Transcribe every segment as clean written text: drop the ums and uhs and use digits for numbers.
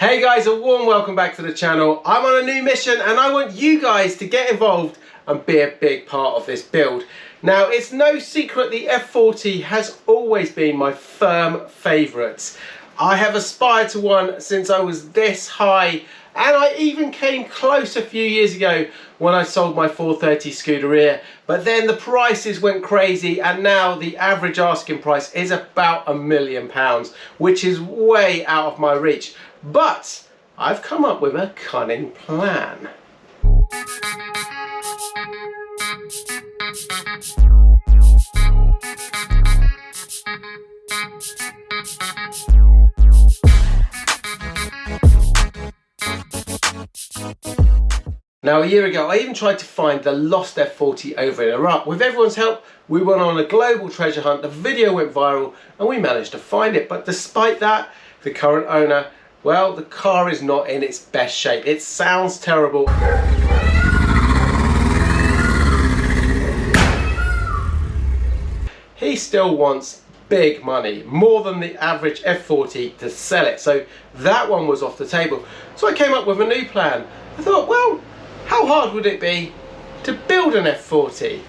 Hey guys, a warm welcome back to the channel. I'm on a new mission and I want you guys to get involved and be a big part of this build. Now, it's no secret the F40 has always been my firm favourite. I have aspired to one since I was this high, and I even came close a few years ago when I sold my 430 Scuderia, but then the prices went crazy and now the average asking price is about £1 million, which is way out of my reach. But I've come up with a cunning plan. Now, a year ago, I even tried to find the lost F40 over in Iraq. With everyone's help, we went on a global treasure hunt, the video went viral, and we managed to find it. But despite that, the current owner, well, the car is not in its best shape. It sounds terrible. He still wants big money, more than the average F40 to sell it. So that one was off the table. So I came up with a new plan. I thought, well, how hard would it be to build an F40?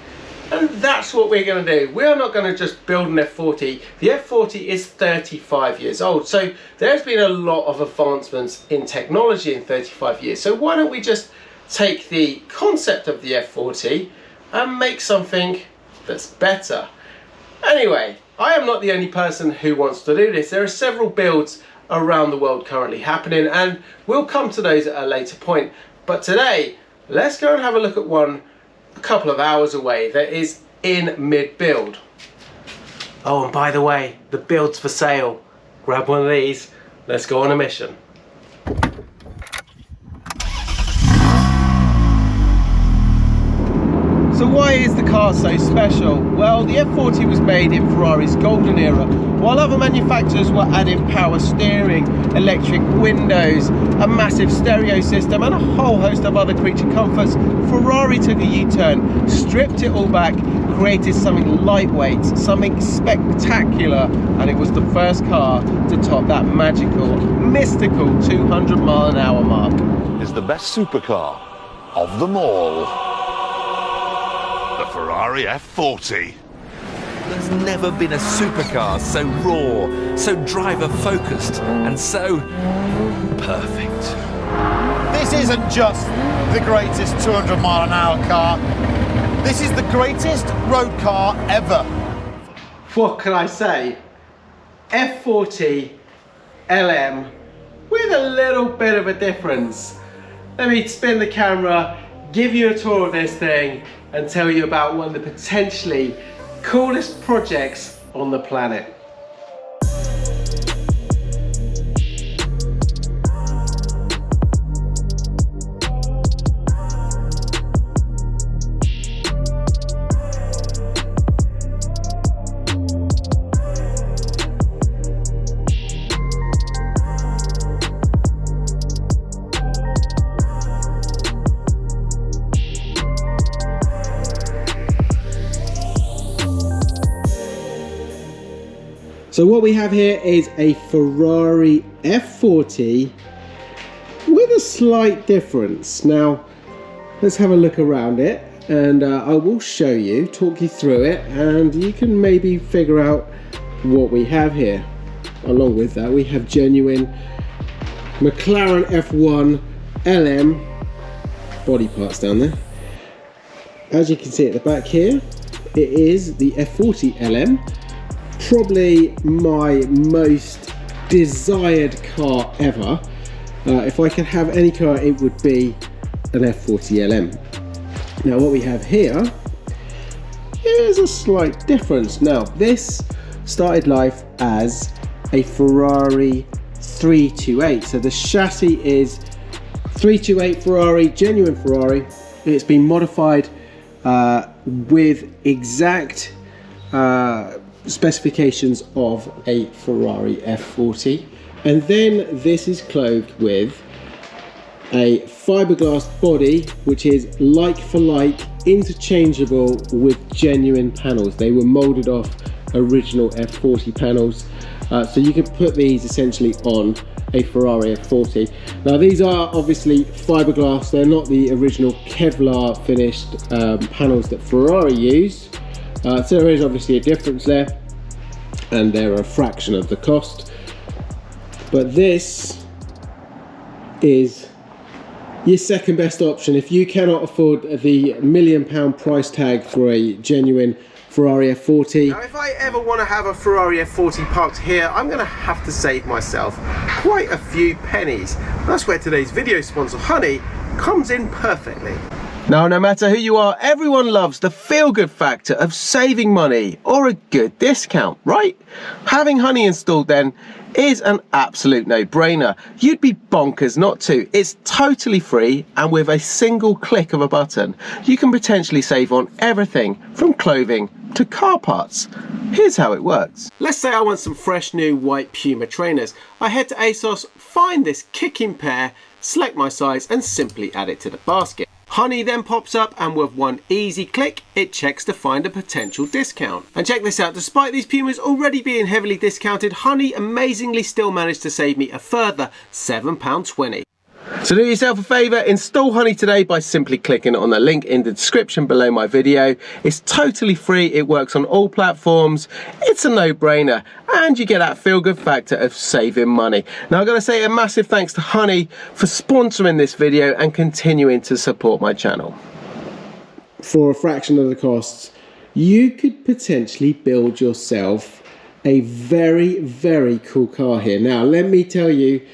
And that's what we're going to do. We are not going to just build an F40. The F40 is 35 years old. So there's been a lot of advancements in technology in 35 years. So why don't we just take the concept of the F40 and make something that's better? Anyway, I am not the only person who wants to do this. There are several builds around the world currently happening, and we'll come to those at a later point. But today, let's go and have a look at one a couple of hours away that is in mid-build. Oh, and by the way, the build's for sale. Grab one of these. Let's go on a mission. So why is the car so special? Well, the F40 was made in Ferrari's golden era, while other manufacturers were adding power steering, electric windows, a massive stereo system and a whole host of other creature comforts. Ferrari took a U-turn, stripped it all back, created something lightweight, something spectacular, and it was the first car to top that magical, mystical 200-mile-an-hour mark. Is the best supercar of them all. The Ferrari F40. There's never been a supercar so raw, so driver focused, and so perfect. This isn't just the greatest 200-mile-an-hour car. This is the greatest road car ever. What can I say? F40 LM with a little bit of a difference. Let me spin the camera, give you a tour of this thing, and tell you about one of the potentially coolest projects on the planet. So what we have here is a Ferrari F40 with a slight difference. Now, let's have a look around it, and I will show you, talk you through it, and you can maybe figure out what we have here. Along with that, we have genuine McLaren F1 LM body parts down there. As you can see at the back here, it is the F40 LM. Probably my most desired car ever. If I could have any car, it would be an F40 LM. Now, what we have here is a slight difference. Now, this started life as a Ferrari 328. So the chassis is 328 Ferrari, genuine Ferrari. It's been modified with exact specifications of a Ferrari F40, and then this is clothed with a fiberglass body which is like for like, interchangeable with genuine panels. They were molded off original F40 panels, so you can put these essentially on a Ferrari F40. Now these are obviously fiberglass, they're not the original Kevlar finished panels that Ferrari use. So there is obviously a difference there, and they're a fraction of the cost. But this is your second best option if you cannot afford the £1 million price tag for a genuine Ferrari F40. Now if I ever want to have a Ferrari F40 parked here, I'm going to have to save myself quite a few pennies. That's where today's video sponsor Honey comes in perfectly. Now, no matter who you are, everyone loves the feel-good factor of saving money or a good discount, right? Having Honey installed then is an absolute no-brainer. You'd be bonkers not to. It's totally free, and with a single click of a button, you can potentially save on everything from clothing to car parts. Here's how it works. Let's say I want some fresh new white Puma trainers. I head to ASOS, find this kicking pair, select my size and simply add it to the basket. Honey then pops up, and with one easy click it checks to find a potential discount. And check this out, despite these Pumas already being heavily discounted, Honey amazingly still managed to save me a further £7.20. So do yourself a favour, install Honey today by simply clicking on the link in the description below my video. It's totally free, it works on all platforms, it's a no-brainer, and you get that feel-good factor of saving money. Now I've got to say a massive thanks to Honey for sponsoring this video and continuing to support my channel. For a fraction of the costs, you could potentially build yourself a very, very cool car here. Now let me tell you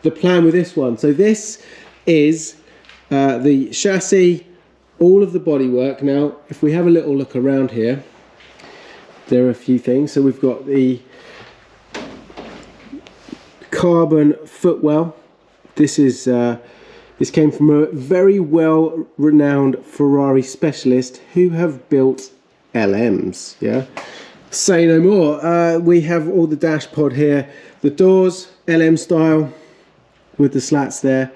the plan with this one. So this is the chassis, all of the bodywork. Now if we have a little look around here, there are a few things. So we've got the carbon footwell. This is this came from a very well renowned Ferrari specialist who have built LMs. Yeah, say no more. We have all the dash pod here, the doors LM style with the slats there.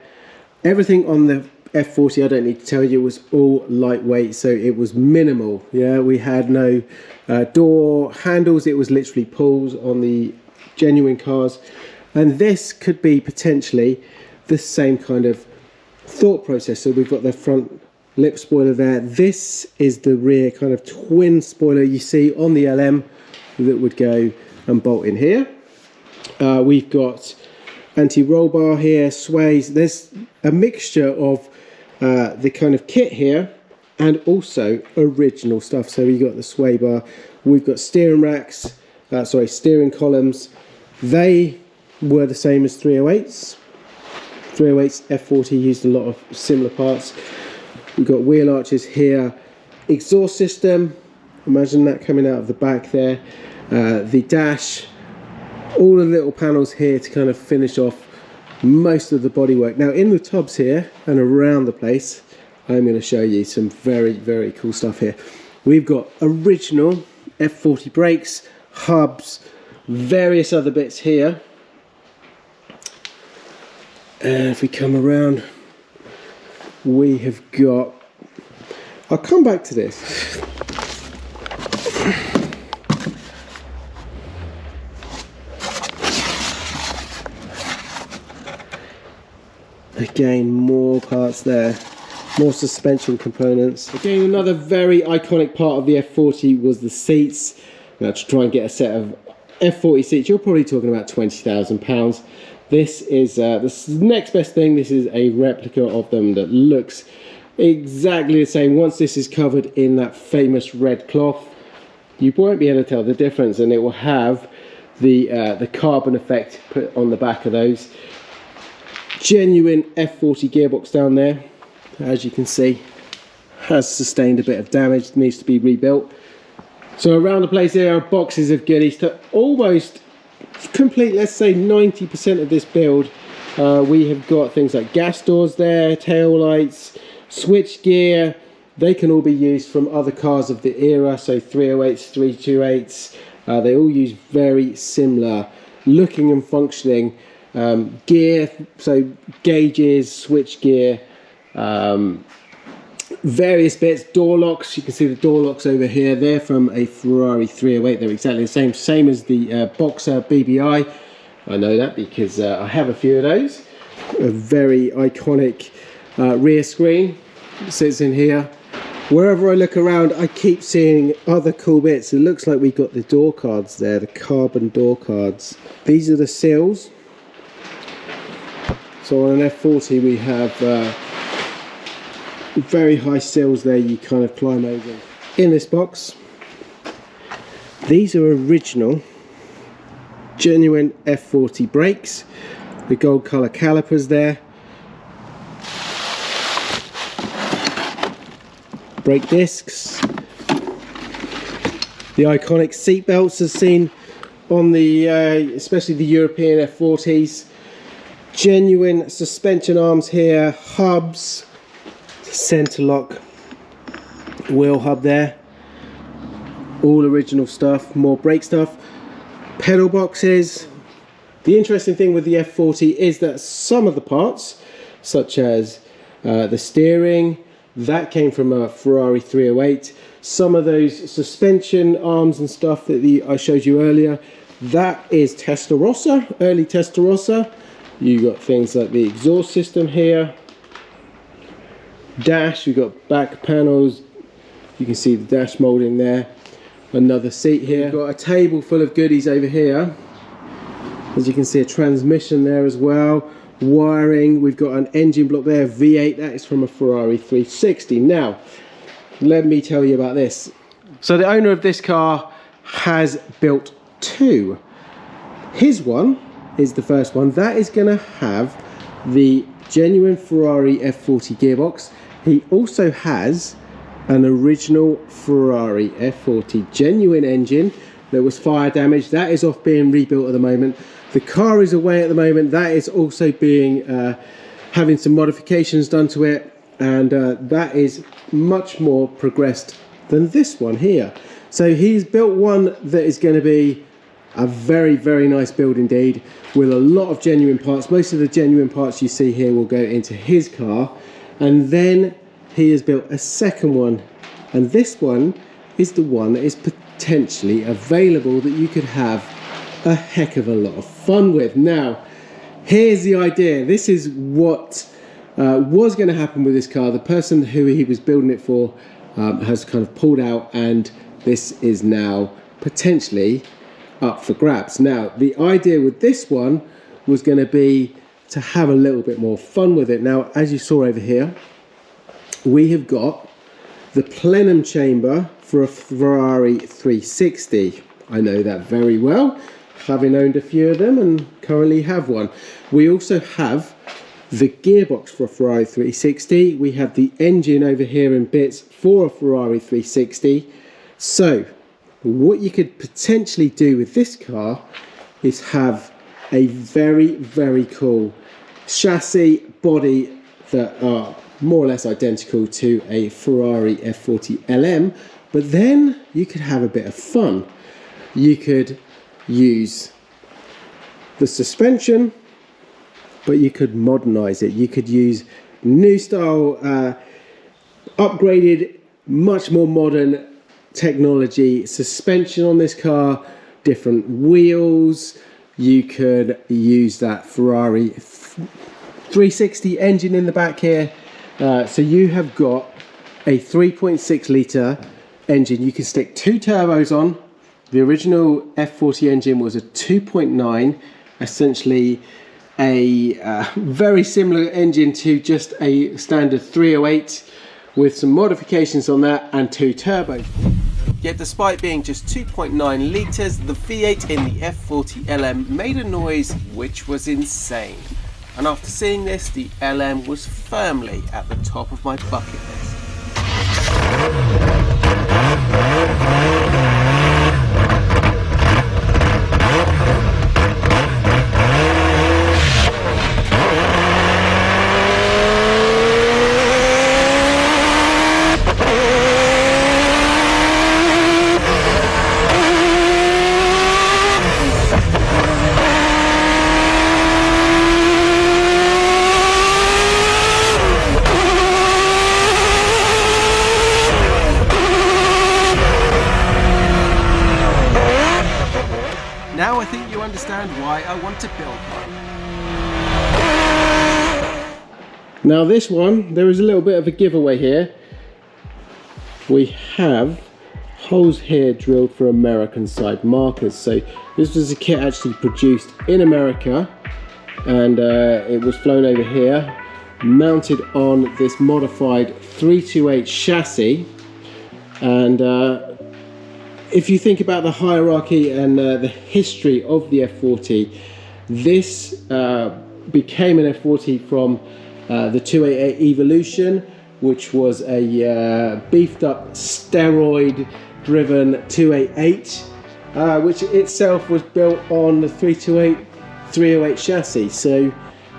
Everything on the F40, I don't need to tell you, was all lightweight, so it was minimal. Yeah, we had no door handles, it was literally pulls on the genuine cars. And this could be potentially the same kind of thought process. So we've got the front lip spoiler there. This is the rear kind of twin spoiler you see on the LM that would go and bolt in here. We've got anti-roll bar here, sways. There's a mixture of the kind of kit here and also original stuff. So we've got the sway bar, we've got steering racks, steering columns. They were the same as 308s. 308s F40 used a lot of similar parts. We've got wheel arches here, exhaust system, imagine that coming out of the back there, the dash, all the little panels here to kind of finish off most of the bodywork. Now in the tubs here and around the place, I'm going to show you some very, very cool stuff here. We've got original F40 brakes, hubs, various other bits here. And if we come around, we have got, I'll come back to this. Again, more parts there, more suspension components. Again, another very iconic part of the F40 was the seats. Now to try and get a set of F40 seats, you're probably talking about £20,000. This is the next best thing. This is a replica of them that looks exactly the same. Once this is covered in that famous red cloth, you won't be able to tell the difference, and it will have the carbon effect put on the back of those. Genuine F40 gearbox down there, as you can see, has sustained a bit of damage, needs to be rebuilt. So around the place there are boxes of goodies to almost complete, let's say 90% of this build. We have got things like gas doors there, tail lights, switch gear. They can all be used from other cars of the era, so 308s, 328s. They all use very similar looking and functioning gear, so gauges, switch gear, various bits, door locks. You can see the door locks over here. They're from a Ferrari 308. They're exactly the same as the Boxer BBI. I know that because I have a few of those. A very iconic rear screen sits in here. Wherever I look around, I keep seeing other cool bits. It looks like we've got the door cards there, the carbon door cards. These are the sills. So on an F40 we have very high sills there you kind of climb over. In this box, these are original, genuine F40 brakes. The gold colour calipers there. Brake discs. The iconic seat belts as seen on the, especially the European F40s. Genuine suspension arms here, hubs, centre lock wheel hub there. All original stuff, more brake stuff. Pedal boxes. The interesting thing with the F40 is that some of the parts, such as the steering, that came from a Ferrari 308. Some of those suspension arms and stuff that I showed you earlier, that is Testarossa, early Testarossa. You got things like the exhaust system here, dash, we've got back panels, you can see the dash moulding there, another seat here. We've got a table full of goodies over here. As you can see, a transmission there as well, wiring, we've got an engine block there, V8, that is from a Ferrari 360. Now, let me tell you about this. So the owner of this car has built two. His one is the first one. That is going to have the genuine Ferrari F40 gearbox. He also has an original Ferrari F40 genuine engine that was fire damaged. That is off being rebuilt at the moment. The car is away at the moment. That is also being having some modifications done to it, and that is much more progressed than this one here. So he's built one that is going to be a very, very nice build indeed, with a lot of genuine parts. Most of the genuine parts you see here will go into his car, and then he has built a second one, and this one is the one that is potentially available that you could have a heck of a lot of fun with. Now, here's the idea. This is what was going to happen with this car. The person who he was building it for has kind of pulled out, and this is now potentially up for grabs. Now, the idea with this one was going to be to have a little bit more fun with it. Now, as you saw over here, we have got the plenum chamber for a Ferrari 360. I know that very well, having owned a few of them and currently have one. We also have the gearbox for a Ferrari 360. We have the engine over here in bits for a Ferrari 360. So what you could potentially do with this car is have a very, very cool chassis, body that are more or less identical to a Ferrari F40 LM, but then you could have a bit of fun. You could use the suspension, but you could modernize it. You could use new style, upgraded, much more modern technology suspension on this car, different wheels. You could use that Ferrari 360 engine in the back here. So you have got a 3.6 litre engine. You can stick two turbos on. The original F40 engine was a 2.9, essentially a very similar engine to just a standard 308 with some modifications on that and two turbos. Yet despite being just 2.9 litres, the V8 in the F40 LM made a noise which was insane. And after seeing this, the LM was firmly at the top of my bucket list. understand why I want to build one. Now this one, there is a little bit of a giveaway here. We have holes here drilled for American side markers. So this was a kit actually produced in America, and it was flown over here, mounted on this modified 328 chassis. And if you think about the hierarchy and the history of the F40, this became an F40 from the 288 Evolution, which was a beefed up steroid driven 288, which itself was built on the 328 308 chassis. So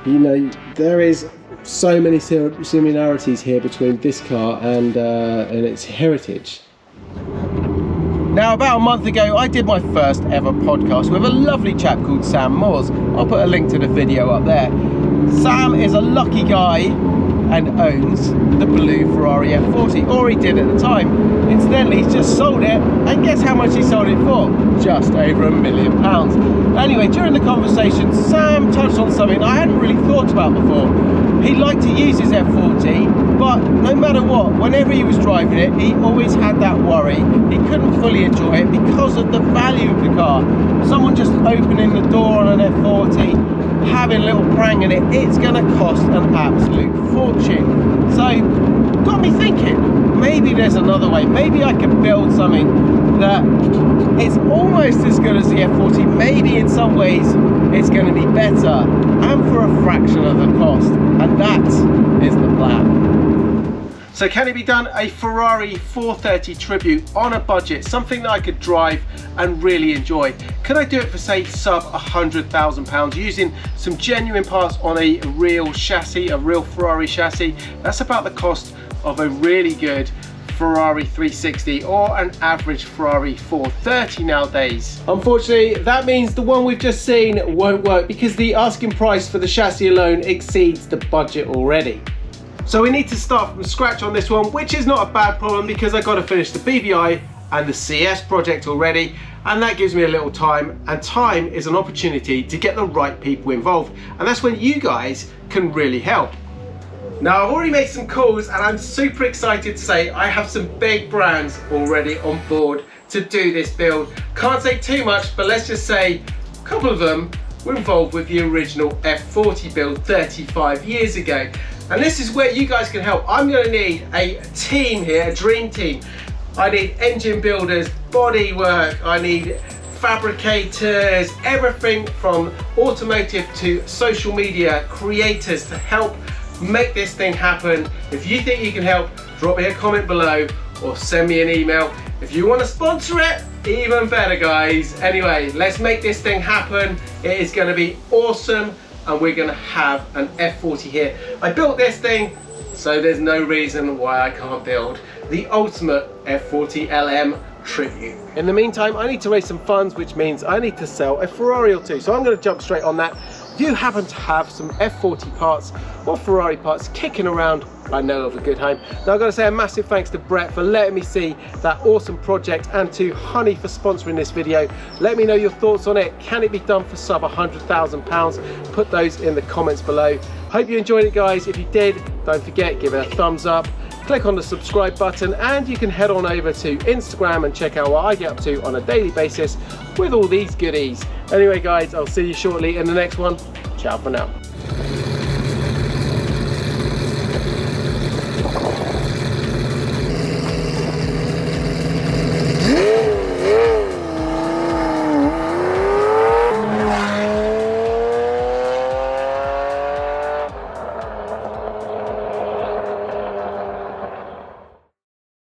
you know, there is so many similarities here between this car and its heritage. Now, about a month ago, I did my first ever podcast with a lovely chap called Sam Moores. I'll put a link to the video up there. Sam is a lucky guy and owns the blue Ferrari F40, or he did at the time. Incidentally, he's just sold it, and guess how much he sold it for? Just over £1 million. Anyway, during the conversation, Sam touched on something I hadn't really thought about before. He liked to use his F40, but no matter what, whenever he was driving it, he always had that worry. He couldn't fully enjoy it because of the value of the car. Someone just opening the door on an F40, having a little prank in it, it's going to cost an absolute fortune. So, got me thinking, maybe there's another way. Maybe I can build something that it's almost as good as the F40. Maybe in some ways it's going to be better, and for a fraction of the cost. And that is the plan. So can it be done? A Ferrari 430 Tribute on a budget, something that I could drive and really enjoy. Can I do it for, say, sub £100,000 using some genuine parts on a real chassis, a real Ferrari chassis? That's about the cost of a really good Ferrari 360 or an average Ferrari 430 nowadays. Unfortunately, that means the one we've just seen won't work because the asking price for the chassis alone exceeds the budget already. So we need to start from scratch on this one, which is not a bad problem because I've got to finish the BBI and the CS project already, and that gives me a little time, and time is an opportunity to get the right people involved, and that's when you guys can really help. Now, I've already made some calls and I'm super excited to say I have some big brands already on board to do this build. Can't say too much, but let's just say a couple of them were involved with the original F40 build 35 years ago. And this is where you guys can help. I'm going to need a team here, a dream team. I need engine builders, body work, I need fabricators, everything from automotive to social media creators to help make this thing happen. If you think you can help, drop me a comment below or send me an email. If you want to sponsor it, even better, guys. Anyway, let's make this thing happen. It is going to be awesome, and we're going to have an F40 here. I built this thing, so there's no reason why I can't build the ultimate F40 LM Tribute. In the meantime, I need to raise some funds, which means I need to sell a Ferrari or two. So I'm going to jump straight on that. If you happen to have some F40 parts or Ferrari parts kicking around, I know of a good home. Now I've got to say a massive thanks to Brett for letting me see that awesome project, and to Honey for sponsoring this video. Let me know your thoughts on it. Can it be done for sub £100,000? Put those in the comments below. Hope you enjoyed it, guys. If you did, don't forget, give it a thumbs up. Click on the subscribe button, and you can head on over to Instagram and check out what I get up to on a daily basis with all these goodies. Anyway, guys, I'll see you shortly in the next one. Ciao for now.